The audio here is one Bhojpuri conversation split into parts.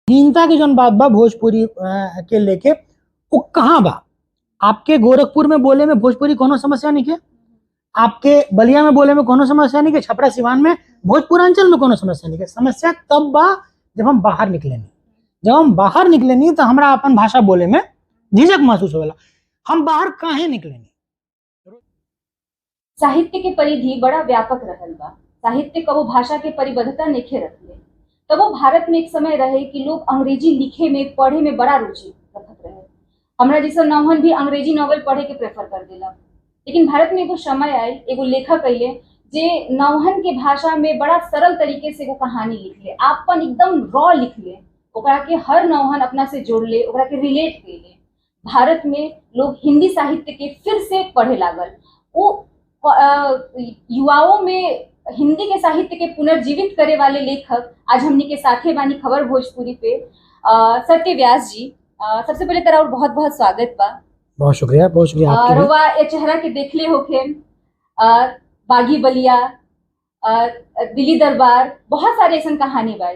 हीनता की जौन बात बा भोजपुरी के लेके वो कहाँ बा। आपके गोरखपुर में बोले में भोजपुरी कोनो समस्या नहीं है, आपके बलिया में बोले में कोनो समस्या नहीं है, छपरा सिवान में भोजपुरांचल में कोनो समस्या नहीं है। समस्या तब बा जब हम बाहर निकले नहीं। जब हम बाहर निकले नहीं तो हमारा अपन भाषा बोले में झिझक महसूस होला। हम बाहर काहे निकले नहीं। साहित्य के परिधि बड़ा व्यापक रहल बा। साहित्य कबो भाषा के परिबद्धता नहीं रखले। तब वो भारत में एक समय रहे कि लोग अंग्रेजी लिखे में पढ़े में बड़ा रुचि रखत रहे। हमरा जैसा नौहन भी अंग्रेजी नॉवल पढ़े के प्रेफर कर देला। लेकिन भारत में एगो समय आयल, एगो लेखक अइले जे नौहन के भाषा में बड़ा सरल तरीके से एगो कहानी लिख ले, आपन एकदम रॉ लिख ले, ओकरा के हर नौहन अपना से जोड़ ले, ओकरा के रिलेट कर ले। भारत में लोग हिंदी साहित्य के फिर से पढ़े लागल। वो युवाओं में हिंदी के साहित्य के पुनर्जीवित करे वाले लेखक आज हमनी के साथे बानी खबर भोजपुरी पे। सत्य व्यास जी, सबसे पहले तरह बहुत बहुत स्वागत बा। बहुत शुक्रिया, बहुत शुक्रिया आपके भी। रवा ये चेहरा के देखले होखे, बागी बलिया, दिल्ली दरबार, बहुत सारे ऐसा कहानी बा।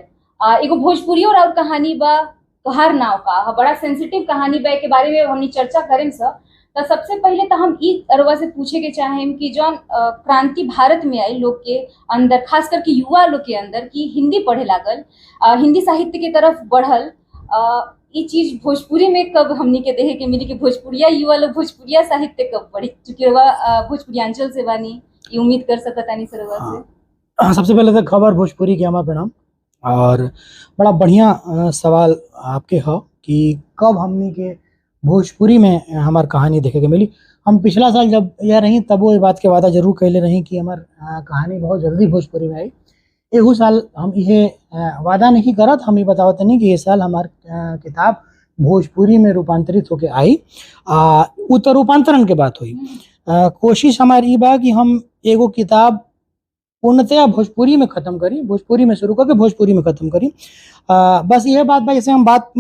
एगो भोजपुरी और कहानी बा तोहार नाव का, बड़ा सेंसिटिव कहानी बा के बारे में हमनी चर्चा करें सब। तो सबसे पहले तो हम ई अरवा से पूछे के चाहें कि जौन क्रांति भारत में आई लोग के अंदर, खास करके युवा लोग के अंदर कि हिंदी पढ़े लागल, हिंदी साहित्य के तरफ बढ़ल, ये चीज भोजपुरी में कब हमनी के देखे के मिली कि भोजपुरिया युवा लोग भोजपुरिया साहित्य कब पढ़ी, चूंकि भोजपुरियांचल से बानी, ये उम्मीद कर सकतानी सरवा से। सबसे पहले तो खबर भोजपुरी के हमारा प्रणाम। और बड़ा बढ़िया सवाल आपके हो कि कब हमनी के भोजपुरी में हमार कहानी देखे के मिली। हम पिछला साल जब यह रही तब वो बात के वादा जरूर कैले रही कि हमार कहानी बहुत जल्दी भोजपुरी में आई। एहू साल हम ये वादा नहीं करत, हम ये बतावत नहीं कि ये साल हमार किताब भोजपुरी में रूपांतरित होके आई। तो रूपांतरण के बात हुई। कोशिश हमारी बा कि हम एगो किताब पूर्णतया भोजपुरी में खत्म करी, भोजपुरी में शुरू करके भोजपुरी में खत्म करी। बस यह बात बा, जैसे हम बात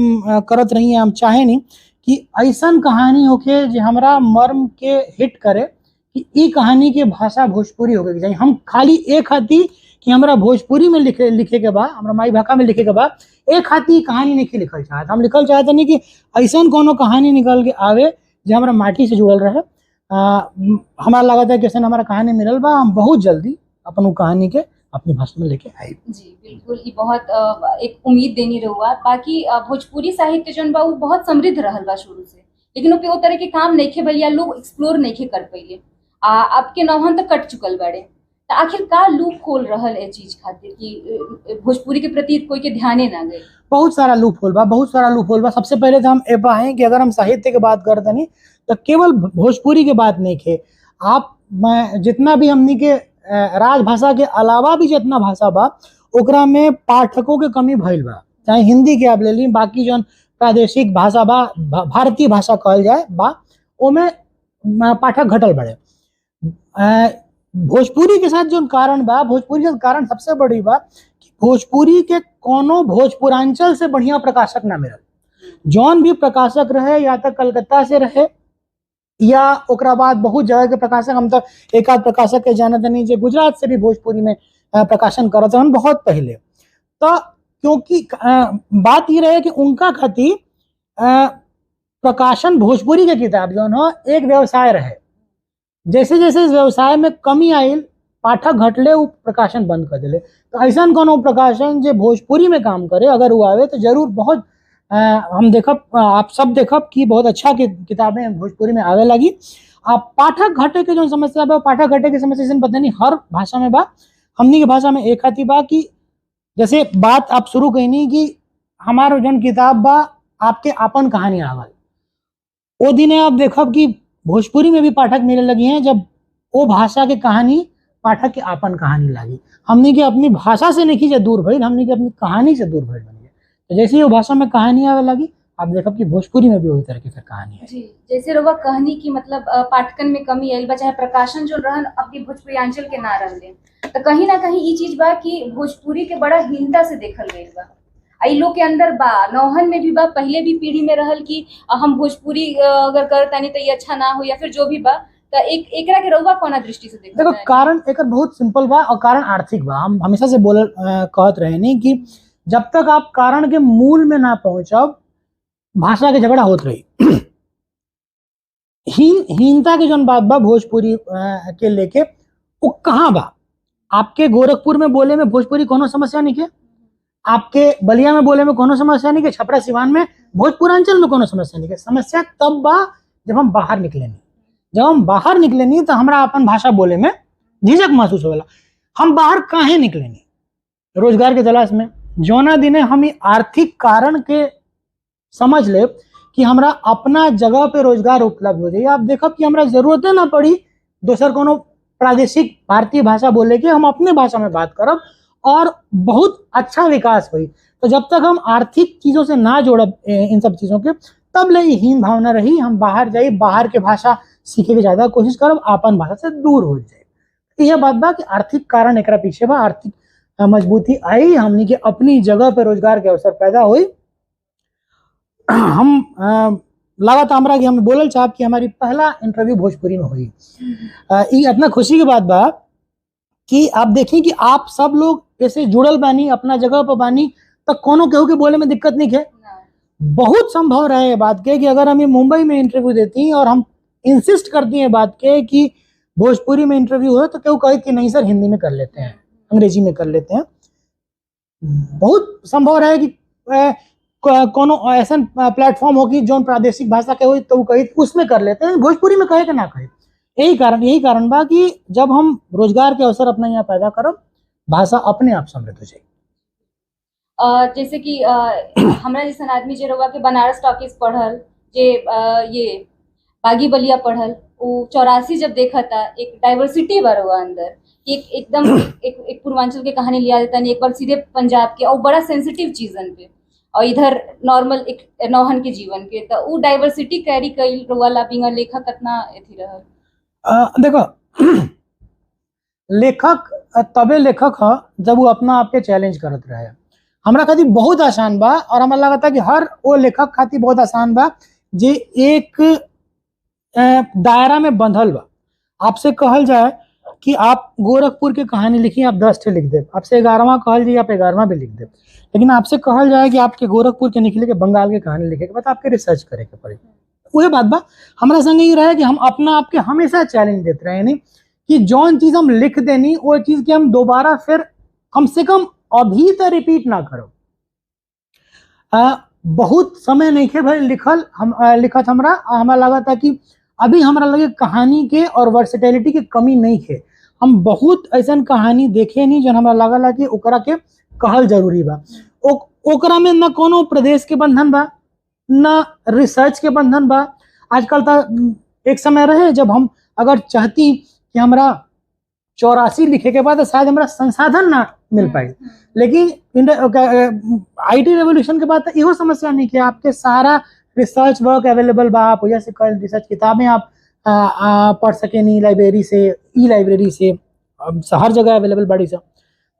करत रही हैं, हम चाहे नहीं कि ऐसा कहानी होके जो हमरा मर्म के हिट करे कि ई कहानी के भाषा भोजपुरी होके के चाहिए। हम खाली एक हाथी कि हमरा भोजपुरी में लिखे के बाद, हमरा माई भाषा में लिखे के बाद एक हाथी कहानी नहीं लिखल चाहत। हम लिखल चाहते नहीं कि ऐसा कोनो कहानी निकल के आवे जो हमारा माटी से जुड़ल रहे। हमारा लगता है कि ऐसा हमारा कहानी मिलल बा, हम बहुत जल्दी अपन कहानी के अपनी भाषा में लेके आई। जी बिल्कुल, ये बहुत एक उम्मीद देनी रहुआ। बाकी भोजपुरी साहित्य जौन बा वो बहुत समृद्ध रहल बा शुरू से, लेकिन वो तरह के काम नहीं खे बलिया लोग एक्सप्लोर नहीं खे कर पाइले। आपके नौहन तो कट चुकल बाड़े, तो आखिर का लूप खोल रहल है चीज खातिर कि भोजपुरी के प्रति कोई के ध्याने ना गए। बहुत सारा लूप होल बा, बहुत सारा लूप होल बा। सबसे पहले तो हम ए पाए कि अगर हम साहित्य के बात करते नहीं तो केवल भोजपुरी के बात नहीं खे, आप जितना भी हमनी के राजभाषा के अलावा भी जितना भाषा बा ओकरा में पाठकों के कमी भइल बा। चाहे हिंदी के आप ले ली, बाकी जो प्रादेशिक भाषा बा, भारतीय भाषा कहल जाए बा, ओमे पाठक घटल बड़े। भोजपुरी के साथ जो कारण बा, भोजपुरी के कारण सबसे बड़ी बा कि भोजपुरी के कोनो भोजपुरांचल से बढ़िया प्रकाशक ना मिलल। जौन भी प्रकाशक रहे या तो कलकत्ता से रहे या ओकरा बाद बहुत जगह के प्रकाशक, हम तो एक आध प्रकाशक के जानत नहीं जो गुजरात से भी भोजपुरी में प्रकाशन करत हन बहुत पहले। तो क्योंकि बात ये रहे कि उनका खातिर प्रकाशन भोजपुरी के किताब जो है एक व्यवसाय रहे। जैसे जैसे इस व्यवसाय में कमी आई, पाठक घटले, वो प्रकाशन बंद कर दिले। तो ऐसा कोनो प्रकाशन जो भोजपुरी में काम करे अगर वो आवे तो जरूर बहुत हम देखब, आप सब देखब कि बहुत अच्छा किताबें भोजपुरी में आवे लगी। आप पाठक घटे के जो समस्या बा, पाठक घटे की समस्या से पता नहीं हर भाषा में बा। हमनी के भाषा में एक हाथी बा कि जैसे बात आप शुरू कही कि हमारा जो किताब बा आपके आपन कहानी आवल, वो दिन आप देखब कि भोजपुरी में भी पाठक मिले लगी हैं जब वो भाषा के कहानी पाठक के आपन कहानी लगी। हमनी के अपनी भाषा से नहीं जे दूर भइल, हमनी के अपनी कहानी से दूर भइल बनी। तो जैसे ही वो भाषा में कहानी आवे लगी, आप देखब कि भोजपुरी में भी वही तरह की फिर कहानी है। जी, जैसे रहुआ कहनी की मतलब पाठकन में कमी आयल बा, चाहे प्रकाशन जो रहन अपनी भोजपुरियांचल के ना रहले, तो कहीं ना कहीं ये चीज बा कि भोजपुरी के बड़ा हीनता से देखल गई बा। आई लोग के अंदर बा, नौहन में भी बा, पहले भी पीढ़ी में रहल कि हम भोजपुरी अगर करतानी तो ये अच्छा ना हो या फिर जो भी बा। तो एकरा के रहुआ कोना दृष्टि से देखल? देखो कारण एक बहुत सिंपल बा और कारण आर्थिक बा। हम हमेशा से कहत रहे नहीं कि जब तक आप कारण के मूल में ना पहुंचब भाषा के झगड़ा होत रही। हीनता के जौन बात बा भोजपुरी के लेके वो कहाँ बा? आपके गोरखपुर में बोले में भोजपुरी कोनो समस्या नहीं है, आपके बलिया में बोले में कोनो समस्या नहीं है, छपरा सिवान में भोजपुरांचल में कोनो समस्या नहीं है। समस्या तब बा जब हम बाहर निकले नहीं। जब हम बाहर निकले नहीं तो हमरा अपन भाषा बोले में झिझक महसूस होला। हम बाहर काहे निकले नहीं? रोजगार के तलाश में। जौना दिने हम आर्थिक कारण के समझ ले कि हमरा अपना जगह पे रोजगार उपलब्ध हो जाए, आप देखब कि हमरा जरूरत ना पड़ी दोसर कोनो प्रादेशिक भारतीय भाषा बोले के, हम अपने भाषा में बात करब और बहुत अच्छा विकास हुई। तो जब तक हम आर्थिक चीजों से ना जोड़ब इन सब चीजों के, तब ले हीन भावना रही। हम बाहर जाई, बाहर के भाषा सीखे के ज्यादा कोशिश करब, अपन भाषा से दूर हो जाए। यह बात बा कि आर्थिक कारण एकरा पीछे बा। आर्थिक मजबूती आई, हमनी के अपनी जगह पे रोजगार के अवसर पैदा हुई। हम लागत हमरा कि हम बोलल चाहब कि हमारी पहला इंटरव्यू भोजपुरी में हुई। ये इतना खुशी की बात बा कि आप देखें कि आप सब लोग ऐसे जुड़ल बानी, अपना जगह पर बानी, तो कोनो केहू के बोले में दिक्कत नहीं है। बहुत संभव रहे बात के कि अगर हम मुंबई में इंटरव्यू देती और हम इंसिस्ट करती हैं बात के कि भोजपुरी में इंटरव्यू हो, तो केहू कहे कि नहीं सर हिंदी में कर लेते हैं, अंग्रेजी में कर लेते हैं। बहुत संभव रहे कि कोनो ऐसा प्लेटफॉर्म हो कि जो प्रादेशिक भाषा के हो तो कही उसमें कर लेते हैं, भोजपुरी में कहे कि ना कहे। यही कारण बा कि जब हम रोजगार के अवसर अपना यहाँ पैदा करब, भाषा अपने आप समृद्ध हो जाएगी। जैसे कि हमरा जैसन आदमी जे रहुआ के बनारस टॉकीज पढ़ल, जे ये बागी बलिया पढ़ल, वो 84 जब देखा था, एक डाइवर्सिटी बा रहुआ अंदर, एकदम एक पूर्वांचल के कहानी लिया देता नहीं, एक बार सीधे पंजाब के, और बड़ा सेंसिटिव चीजन पे, और इधर नॉर्मल एक नौहन के जीवन के, तो वो डाइवर्सिटी कैरी कईल रहुआ ला बिंगा लेखक कितना एथी रहल। देखो लेखक तबे लेखक है जब वो अपना आप के चैलेंज करत रहे। हमरा खातिर बहुत आसान बा और हमरा लगता कि हर वो लेखक खातिर बहुत आसान बा जे एक दायरा में बंधल बा। आपसे कहल जाए कि आप गोरखपुर की कहानी लिखी, आप 10 ठे लिख दे, आपसे 11वां कहल जाए आप 11वां भी लिख दे, लेकिन आपसे कहल जाए कि आपके गोरखपुर के निकले के बंगाल के कहानी लिखे के बाद आपके रिसर्च करे के पड़े। वही बात बा हमारा संग ये रहे कि हम अपना आपके हमेशा चैलेंज देते रहे, नहीं कि जौन चीज हम लिख देनी वो चीज के हम दोबारा फिर कम से कम अभी तक रिपीट ना करो। बहुत समय नहीं थे भाई लिखल, हम लिखत हमरा लगा था कि अभी हमरा लगे कहानी के और वर्सेटिलिटी के कमी नहीं है। हम बहुत ऐसा कहानी देखे नहीं जो हमरा लगा कि ओकरा के कहल जरूरी बा। ओकरा में न कोनो प्रदेश के बंधन बा, न रिसर्च के बंधन बा। आजकल तो एक समय रहे जब हम अगर चाहती कि हमरा 84 लिखे के बाद शायद हमरा संसाधन ना मिल पाए, लेकिन IT रेवोल्यूशन के बाद तो इहो समस्या नहीं कि आपके सारा रिसर्च वर्क अवेलेबल बा, आप वजह से कल रिसर्च किताबें आप पढ़ सके नहीं लाइब्रेरी से, ई-लाइब्रेरी से, हर जगह अवेलेबल बड़ी सब।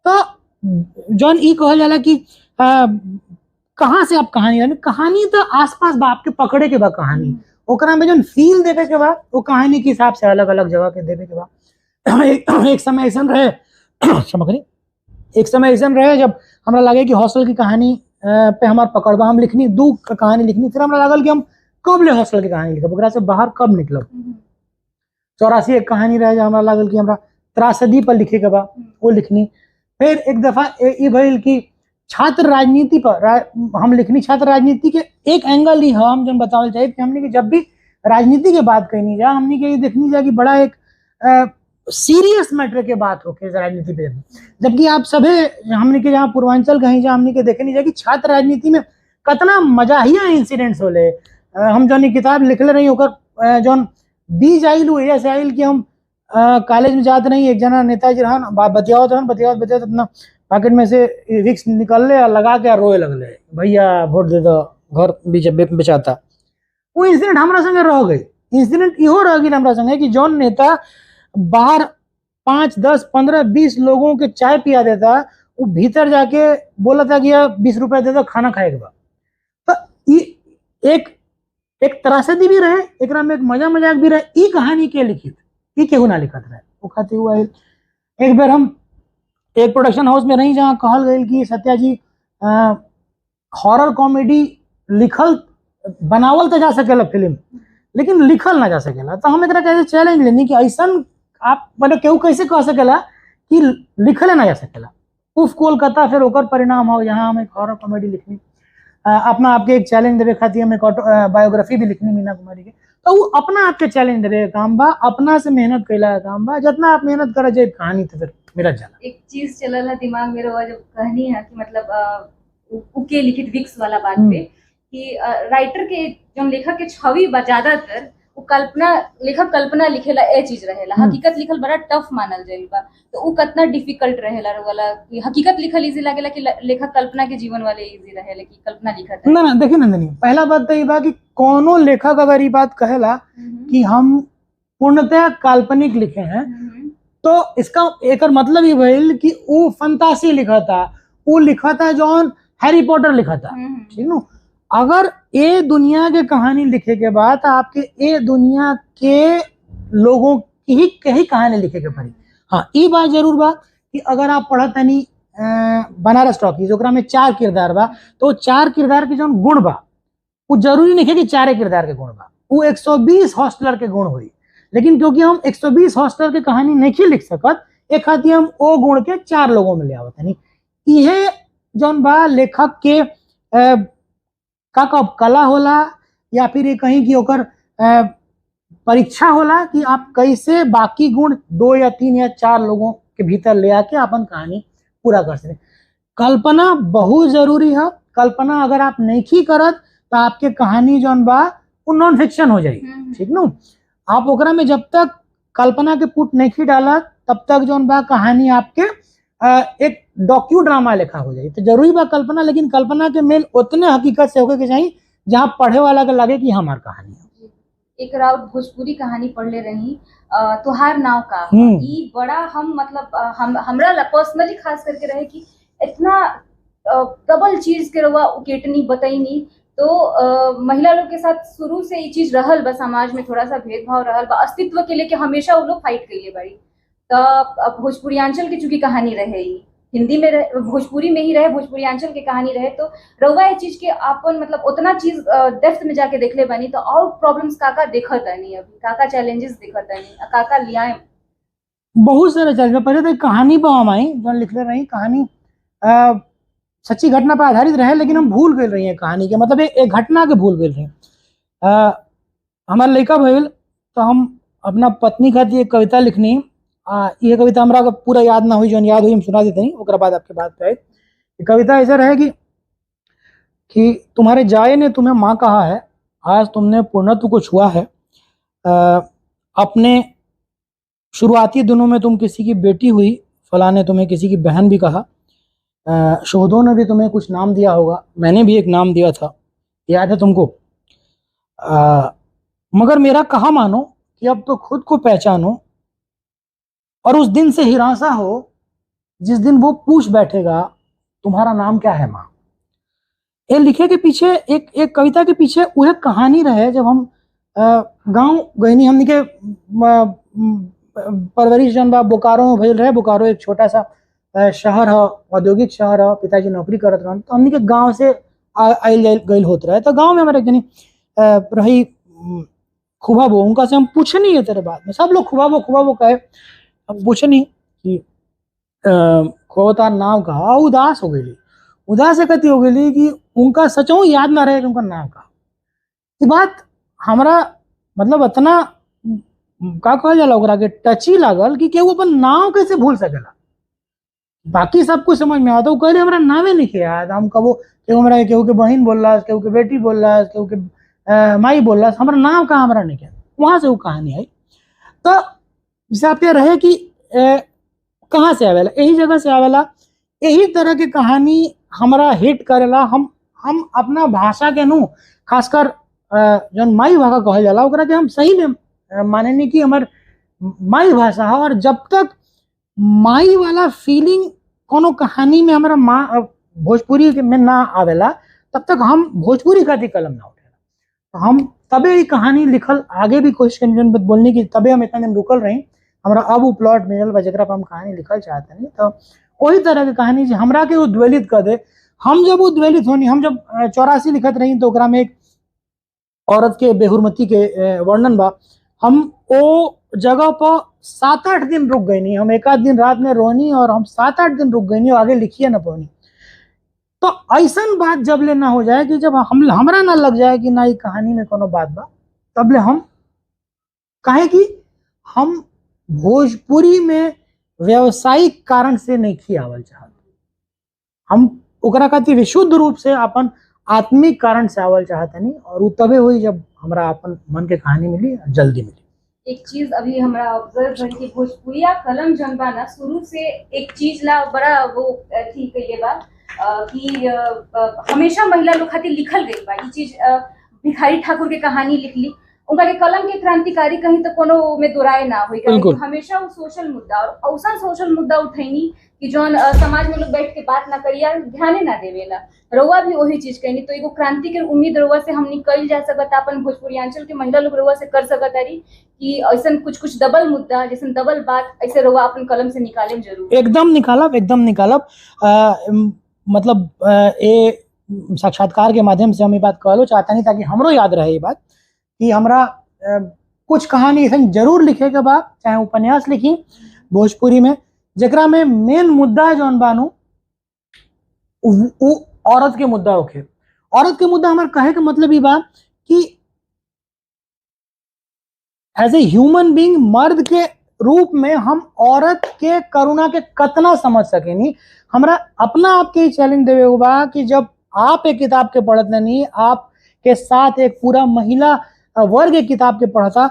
तो जौन ई कहल जाला कि कहाँ से आप कहानी, यानी कहानी तो आसपास बा, आपके पकड़े के बा कहानी, ओकरा में जौन फील देवे के बा वो कहानी के हिसाब से अलग अलग जगह के देवे के बा। एक समय ऐसा रहे क्षमा करी, एक समय ऐसा रहे जब हमरा लगे कि हॉस्टल की कहानी पे हमार पकड़बा, हम लिखनी 2 कहानी लिखनी, फिर हमरा लगल कि हम कब ले हॉस्टल की कहानी लिखब, ओकरा से बाहर कब निकलब। 84 एक कहानी रहे जो हमरा लगल कि हमरा त्रासदी पर लिखे के बा, वो लिखनी। फिर एक दफा ये भइल कि छात्र राजनीति पर हम लिखनी, छात्र राजनीति के एक एंगल ही हम जब बतावल चाहिए कि हमने कि जब भी राजनीति के बात कहनी जा, हमने के देखनी जा कि बड़ा एक सीरियस मैटर के बात होके राजनीति पे, जबकि आप सभे हमने के जहाँ पूर्वांचल कहीं जा हमने के देखनी जा कि छात्र राजनीति में कितना मजाहिया इंसिडेंट्स होले। हम जौन किताब लिखले रही ओकर जौन बीज आइल वो ऐसे आइल कि हम कॉलेज में जाते नहीं, एक जना नेताजी रहन बतियावत अपना पॉकेट में से रिक्स निकलले और लगा के रोए लगले, भैया वोट दे दो, घर बेचाता। वो इंसिडेंट हमारा संगे रह गई। इंसिडेंट इहो रह गई हमारा संगे कि जौन नेता बाहर 5, 10, 15, 20 लोगों के चाय पिया देता, वो भीतर जाके बोला था कि 20 रुपए दे दो खाना खाए के बाद। तो एक त्रासदी भी रहे, एक में एक मजाक भी रहे। ई कहानी के लिखित ई केहू ना लिखत रहे, वो खाते हुआ एक बार हम एक प्रोडक्शन हाउस में रही जहाँ कहल गई कि सत्या जी हॉरर कॉमेडी लिखल बनावल तो जा सकेला फिल्म, लेकिन लिखल ना जा सकेला। तो हम एकरा कैसे चैलेंज लेनी कि ऐसा आप मतलब केहू कैसे कह सकेला कि लिखले ना जा सकेला। उफ कोलकाता फिर ओकर परिणाम हो यहाँ हम एक हॉरर कॉमेडी लिखनी, अपना आपके एक चैलेंज देवे खातिर हम एक बायोग्राफी भी लिखनी मीना कुमारी के। तो वो अपना आपके चैलेंज देवे काम बा, अपना से मेहनत कैला काम बा, जितना आप मेहनत करे जाए कहानी तो फिर मेरा जाला। एक चीज चलल है दिमाग में रहा, जब कहनी है कि मतलब उके लिखित विक्स वाला बात पे कि राइटर के जो लेखक के छवि बा ज्यादातर वो कल्पना, लेखक कल्पना लिखेला ए चीज रहेला, हकीकत लिखल बड़ा टफ मानल जाइल बा। तो वो कितना डिफिकल्ट रहेला वाला कि हकीकत लिखल इजी लागेला कि लेखक कल्पना के जीवन वाले इजी रहेला कि कल्पना लिखत है। ना देखिए नंदिनी, पहला बात तो ये बा कि कोनो लेखक अगर ये बात कहेला कि हम पूर्णतः काल्पनिक लिखे हैं, तो इसका एक मतलब ये भइल कि वो फंतासी लिखा था, वो लिखा था जॉन हैरी पॉटर लिखा था, ठीक न। अगर ए दुनिया के कहानी लिखे के बाद आपके ए दुनिया के लोगों की ही कहानी लिखे के पड़ी। हाँ ये बात जरूर बा कि अगर आप पढ़त तनी बनारस टॉकीज, ओकरा में 4 किरदार बा, तो 4 किरदार के जो गुण बा वो जरूरी नहीं है कि 4 किरदार के गुण बा, वो 120 हॉस्टलर के गुण हुई। लेकिन क्योंकि हम 120 हॉस्टलर के कहानी नहीं लिख सकत, एक खातिर हम ओ गुण के 4 लोगों में ले आवत हनी। इहे जौन बा लेखक के का कला होला या फिर ये कहीं की ओकर परीक्षा होला कि आप कैसे बाकी गुण 2 या 3 या 4 लोगों के भीतर ले आके अपन कहानी पूरा कर सके। कल्पना बहुत जरूरी है। कल्पना अगर आप नहीं करत तो आपके कहानी जौन बा वो नॉन फिक्शन हो जाई, ठीक न। आप ओकरा में जब तक कल्पना के पुट नहीं डालत तब तक जौन बा कहानी आपके एक डॉक्यू ड्रामा लेखा हो जाए। तो जरूरी बा कल्पना, लेकिन कल्पना के मेल उतने हकीकत से होके के चाहिए जहाँ पढ़े वाला के लगे कि हमार कहानी है। एक राउत भोजपुरी कहानी पढ़ ले रही तुहार नाव का, ई बड़ा हम मतलब हमरा पर्सनली खास करके रहे कि इतना डबल चीज के रवा उकेटनी बताईनी। तो महिला लोग के साथ शुरू से ये चीज रहल बा, समाज में थोड़ा सा भेदभाव रहल बा, अस्तित्व के लेके हमेशा वो लोग फाइट कइले बाड़ी। तो भोजपुरियांचल की चूंकि कहानी रहे, हिंदी में रहे, भोजपुरी में ही रहे, भोजपुरियांचल की कहानी रहे, तो रउआ ये चीज के अपन मतलब उतना चीज डेप्थ में जाके देखले बानी। तो और प्रॉब्लम्स काका देखत नहीं, अभी काका चैलेंजेस देखत नहीं, काका लियाए बहुत सारे चैलेंज। पहले तो कहानी पर हम आई जो लिखले रही, कहानी सच्ची घटना पर आधारित रहे, लेकिन हम भूल गए रही है कहानी के मतलब एक घटना के भूल गए रही। हमारे लड़का भइल तो हम अपना पत्नी खातिर एक कविता लिखनी। ये कविता हमरा पूरा याद ना हुई, जो याद हुई हम सुना देते नहीं, ओकरा बाद आपके बात पे। कविता ऐसा रहेगी कि तुम्हारे जाए ने तुम्हें माँ कहा है, आज तुमने पूर्णत्व को छुआ है। अपने शुरुआती दिनों में तुम किसी की बेटी हुई, फलां ने तुम्हें किसी की बहन भी कहा। शोहदों ने भी तुम्हें कुछ नाम दिया होगा, मैंने भी एक नाम दिया था, याद है तुमको। मगर मेरा कहा मानो कि अब तो खुद को पहचानो, और उस दिन से हिरासा हो जिस दिन वो पूछ बैठेगा तुम्हारा नाम क्या है माँ। ये लिखे के पीछे एक कविता के पीछे वह कहानी रहे। जब हम गांव गईनी, हमने के परवरिश जन बा बोकारो में भइल रहे। बोकारो एक छोटा सा शहर है, औद्योगिक शहर है, पिताजी नौकरी करत रहन, तो हमने के गांव से आइल गइल होत रहे। तो गांव में हमारे जनी रही खुबा वो, उनका से हम पूछे नहीं है तेरे बात में, सब लोग खुबा वो कहे, हम पूछे नहीं कि खोता नाम कहा। उदास हो गई, उदास कति हो गई कि उनका सचो याद ना रहे कि उनका नाम कहा। ये बात हमारा मतलब इतना का कहल जाला ओकरा के टची लागल कि केहू अपन नाम कैसे भूल सकेला। बाकी सब कुछ समझ में आता, कहले हमारा नामे नहीं याद। हम कबो केहू के बहन बोल रहा, केहू के बेटी बोल रहा, केहू के माई बोल रहा, हमारा नाम कहाँ हमारा नहीं याद। वहां से वो कहानी है। तो जैसे आप ये रहे कि कहाँ से आवेला, यही जगह से आवेला। यही तरह की कहानी हमारा हिट करेला। हम अपना भाषा के नु खासकर जन माई भाषा कहल जाला ओकरा के हम सही में माने नहीं कि हमार माई भाषा है। और जब तक माई वाला फीलिंग कोनो कहानी में हमारा माँ भोजपुरी में ना आवेला, तब तक हम भोजपुरी का कलम ना उठेला। तो हम तबे ये कहानी लिखल आगे भी कोशिश करें बोलने की, तबे हम इतना दिन रुकल रही। हमारा अब वो प्लॉट मिलल बा जरा पर हम कहानी लिखल चाहते नहीं। तो वही तरह की कहानी जो हमरा के उद्वेलित कर दे, हम जब उद्वेलित होनी, हम जब 84 लिखत रही तो ओकरा में एक औरत के बेहुरमती के वर्णन बा। हम वो जगह पर 7-8 दिन रुक गई नहीं, हम एक आध दिन रात में रोनी और हम 7-8 दिन रुक गई नहीं, आगे लिखिए ना पानी। तो ऐसा बात जब ले ना हो जाए कि जब हम हमरा ना लग जाए कि ना ये कहानी में कोनो बात बा, तब ले हम काहे कि हम भोजपुरी में व्यावसायिक कारण से नहीं खियावल चाहत, हम ओकरा खातिर विशुद्ध रूप से अपन आत्मिक कारण से आवल चाहतनी, और उ तबे हुई जब हमरा अपन मन के कहानी मिली, जल्दी मिली। एक चीज अभी हमरा ऑब्जर्व भइल कि भोजपुरिया कलम जौन बा ना शुरू से एक चीज ला बड़ा वो थी कइले बा कि हमेशा महिला लोग खातिर लिखल गई बा ई चीज। भिखारी ठाकुर के कहानी लिख ली, उनका के कलम के क्रांतिकारी कहीं तो कोनो में दोराए ना हुई, हमेशा वो सोशल मुद्दा और औसा सोशल मुद्दा उठैनी कि जौन समाज में लोग बैठ के बात ना करिया, ध्यान ना देवेला। रउआ भी वही चीज कहनी, तो एगो क्रांति के उम्मीद रउआ से हमनी कइल जा सकता, अपन भोजपुरियांचल के महिला लोग रउआ से कर सकता रही कि ऐसा कुछ दबल मुद्दा, जैसे डबल बात ऐसे रउआ अपन कलम से निकाले जरूर। एकदम निकालब, एकदम निकालब। मतलब ये साक्षात्कार के माध्यम से हम ये बात कहलो चाहता नहीं, ताकि हमरो याद रहे ये बात कि हमरा कुछ कहानी ऐसा जरूर लिखे के बाद, चाहे उपन्यास लिखी भोजपुरी में, जकरा में मेन मुद्दा जौन बानू वो औरत के मुद्दा होखे। औरत के मुद्दा हमारे कहे के मतलब ये बा कि एज ए ह्यूमन बीइंग, मर्द के रूप में हम औरत के करुणा के कतना समझ सकेनी। हमरा अपना आप के चैलेंज देवे बा कि जब आप एक किताब के पढ़त नहीं, आप के साथ एक पूरा महिला वर्ग एक किताब के पढ़ता,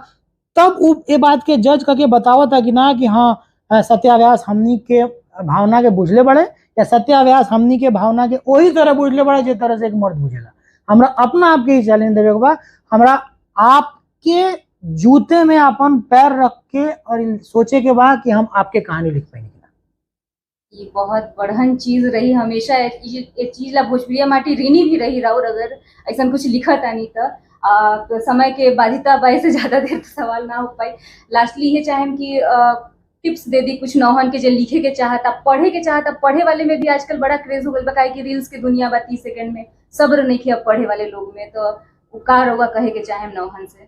तब ये बात के जज करके बतावता कि ना कि हाँ सत्याव्यास हमनी के भावना के बुझले बड़े, या सत्याव्यास हमनी के भावना के वही तरह बुझले बड़े जिस तरह से एक मर्द बुझेला। हमरा अपना आप के चैलेंज देवे बा, हमरा आपके जूते में अपन पैर रख के और सोचे के बा कि हम आपके कहानी लिख पाएंगे। ये बहुत बढ़न चीज रही, हमेशा ये चीज ला भोजपुरिया माटी ऋणी भी रही राउर, अगर ऐसा कुछ लिखत आनी तो समय के बाधिता बाई से ज्यादा देर तो सवाल ना हो पाई। लास्टली ये चाहेम कि टिप्स दे दी कुछ नौहन के जो लिखे के चाहता, पढ़े के चाहता। पढ़े वाले में भी आजकल बड़ा क्रेज हो गया बा कि रील्स के दुनिया बा, 30 सेकंड में सब्र नहीं किया पढ़े वाले लोग में, तो का रउआ कहे के चाहेम नौहन से?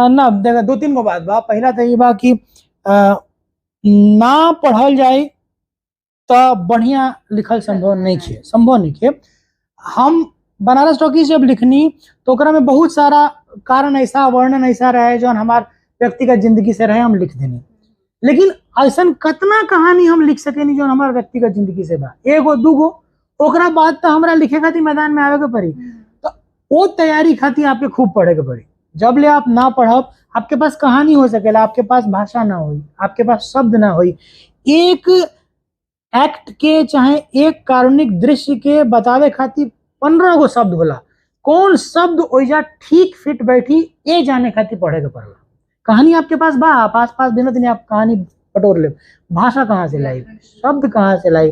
ना देखा 2-3 गो बात बा। पहला तो ये बा कि ना पढ़ल जाए तो बढ़िया लिखल संभव नहीं खे। हम बनारस टॉकीज जब लिखनी तो ओकरा में बहुत सारा कारण ऐसा, वर्णन ऐसा रहे जो हमार व्यक्तिगत जिंदगी से रहे, हम लिख देनी। लेकिन ऐसा कतना कहानी हम लिख सकेनी जो हमारे व्यक्तिगत जिंदगी से बा, एगो दूगो, ओकरा बाद तो हमरा लिखे खातिर मैदान में आवे के पड़ी। तो वो तैयारी खातिर आपके खूब पढ़े के पड़ी। जब ले आप ना पढ़ब, आपके पास कहानी हो सकेला, आपके पास भाषा ना होई, आपके पास शब्द ना होई। एक एक्ट के चाहे एक कारुणिक दृश्य के बतावे खातिर 15 गो शब्द होला, कौन शब्द ओइजा ठीक फिट बैठी ये जाने खातिर पढ़े के पड़ेला। कहानी आपके पास बा, आप आस पास दिन दिन आप कहानी पटोर ले, भाषा कहाँ से लाई, शब्द कहाँ से लाई,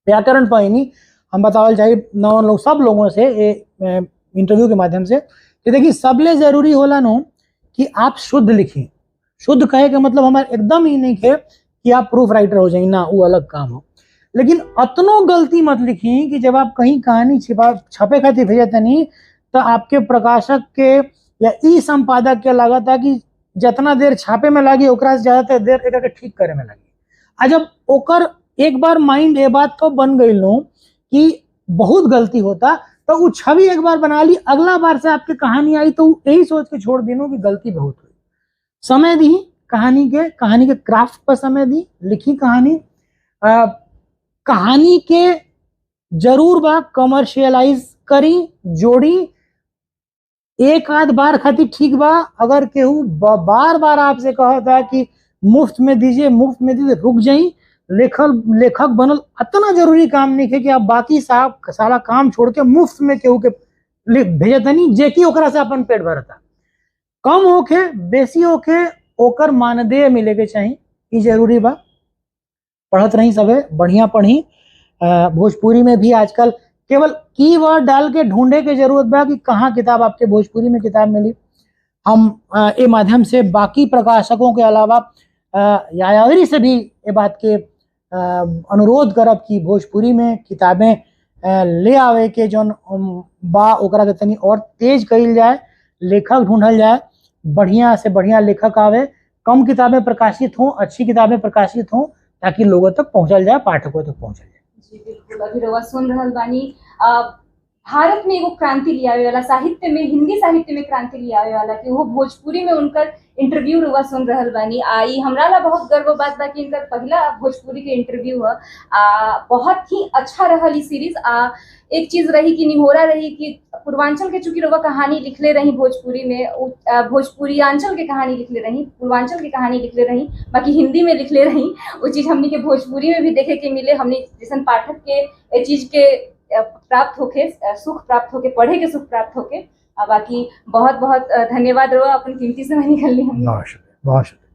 व्याकरण पाइनी। हम बतावल चाहिए नौ लोग सब लोगों से इंटरव्यू के माध्यम से कि देखिए सबले जरूरी होला नो कि आप शुद्ध लिखें। शुद्ध कहे का मतलब हमारे एकदम ही नहीं है कि आप प्रूफ राइटर हो जाए ना, वो अलग काम हो। लेकिन अतनो गलती मत लिखी कि जब आप कहीं कहानी छपे खातिर भेजते नहीं तो आपके प्रकाशक के या ई संपादक के लागत है कि जितना देर छापे में लगी ओकरा से ज्यादा देर एक ठीक करे में लगी। आ जब ओकर एक बार माइंड ये बात तो बन गई लो कि बहुत गलती होता, तो वो छवि एक बार बना ली, अगला बार से आपकी कहानी आई तो यही सोच के छोड़ देनो कि गलती बहुत हुई। समय दी कहानी के क्राफ्ट पर, समय दी, लिखी कहानी के जरूर बा कमर्शियलाइज करी, जोड़ी। एक आध बार खातिर ठीक बा, अगर केहू बार बार आपसे कहता कि मुफ्त में दीजिए रुक जाई। लेखक बनल इतना जरूरी काम नहीं है कि आप बाकी सारा काम छोड़ के मुफ्त में केहू के भेजतनी जे कि ओकरा से अपन पेट भरता। कम होके बेसी होके ओकर मानदेय मिले के चाहिए, ये जरूरी बा। पढ़त रही सबे, बढ़िया पढ़ी। भोजपुरी में भी आजकल केवल कीवर्ड डाल के ढूंढे के जरूरत बा कि कहाँ किताब आपके भोजपुरी में किताब मिली। हम ये माध्यम से बाकी प्रकाशकों के अलावा यायावरी से भी ये बात के अनुरोध करब कि भोजपुरी में किताबें ले आवे के जौन बा ओकरा के तनी और तेज कइल जाए, लेखक ढूंढल जाए, बढ़िया से बढ़िया लेखक आवे, कम किताबें प्रकाशित हों, अच्छी किताबें प्रकाशित हों, ताकि लोगों तक पहुंचल जाए, पाठकों तक पहुंचल जाए। जी बिल्कुल, अभी रउआ सुन रहल बानी भारत में एगो क्रांति लियावे वाला, साहित्य में, हिंदी साहित्य में क्रांति लियावे वाला कि वो भोजपुरी में उनकर इंटरव्यू रउआ सुन रहल बानी। आई हमरा ला बहुत गर्व बात बा कि इनकर पहला भोजपुरी के इंटरव्यू है। बहुत ही अच्छा रहल ई सीरीज। एक चीज रही कि निहोरा रही कि पूर्वांचल के चूंकि रउआ कहानी लिखले रही भोजपुरी में, भोजपुरियांचल के कहानी लिखले रही, पूर्वांचल की कहानी लिखले रही, बाकी हिंदी में लिखले रही। वो चीज हमनी के भोजपुरी में भी देखे के मिले, हमनी जैसन पाठक के ए चीज के प्राप्त होके, सुख प्राप्त होके, पढ़े के सुख प्राप्त होके। बाकी बहुत बहुत धन्यवाद रउआ, अपन कीमती समय निकलनी। बहुत शुक्रिया, बहुत शुक्रिया।